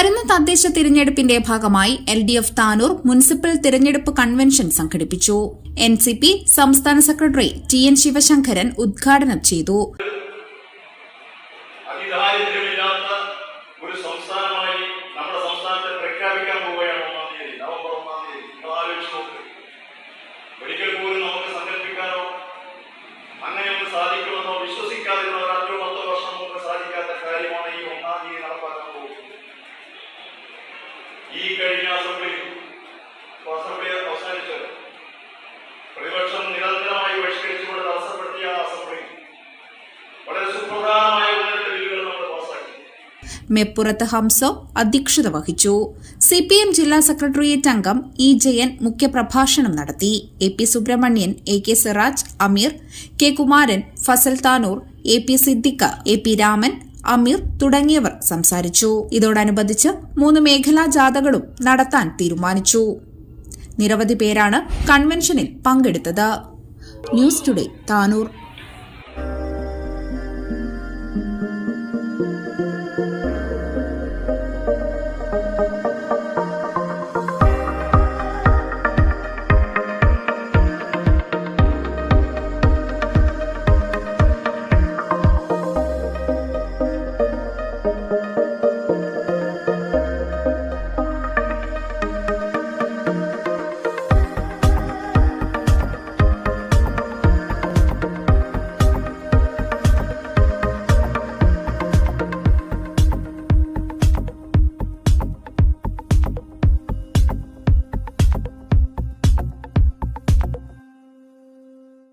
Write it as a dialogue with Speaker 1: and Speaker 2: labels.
Speaker 1: വരുന്ന തദ്ദേശ തിരഞ്ഞെടുപ്പിന്റെ ഭാഗമായി LDF താനൂർ മുനിസിപ്പൽ തിരഞ്ഞെടുപ്പ് കൺവെൻഷൻ സംഘടിപ്പിച്ചു. NCP സംസ്ഥാന സെക്രട്ടറി TN ശിവശങ്കരൻ ഉദ്ഘാടനം ചെയ്തു.
Speaker 2: ഒരിക്കൽ പോലും നമുക്ക് സങ്കല്പിക്കാനോ അങ്ങനെയൊന്നും സാധിക്കുമെന്നോ വിശ്വസിക്കാതിരുന്ന ഒരു 5-10 വർഷം മുമ്പ് സാധിക്കാത്ത കാര്യമാണ് ഈ 1-ാം തീയതി നടപ്പാക്കാൻ പോകുന്നത്. ഈ കഴിഞ്ഞ അസംബ്ലി അവസാനിച്ചത് പ്രതിപക്ഷം നിരന്തരമായി ബഹിഷ്കരിച്ചുകൊണ്ട് തടസ്സപ്പെടുത്തിയ അസംബ്ലി വളരെ സുപ്രധാനമായ 1-2 ബില്ലുകൾ നമ്മൾ പാസാക്കി.
Speaker 1: മെപ്പുറത്ത് ഹംസോ അധ്യക്ഷത വഹിച്ചു. CPM ജില്ലാ സെക്രട്ടേറിയറ്റ് അംഗം E. ജയൻ മുഖ്യപ്രഭാഷണം നടത്തി. AP സുബ്രഹ്മണ്യൻ, AK സിറാജ്, അമീർ, K. Kumaran, Fasal Tanur, AP സിദ്ദിഖ, AP Raman, അമീർ തുടങ്ങിയവർ സംസാരിച്ചു. ഇതോടനുബന്ധിച്ച് 3 മേഖലാ ജാഥകളും നടത്താൻ തീരുമാനിച്ചു. നിരവധി പേരാണ് കൺവെൻഷനിൽ പങ്കെടുത്തത്. News today Tanur.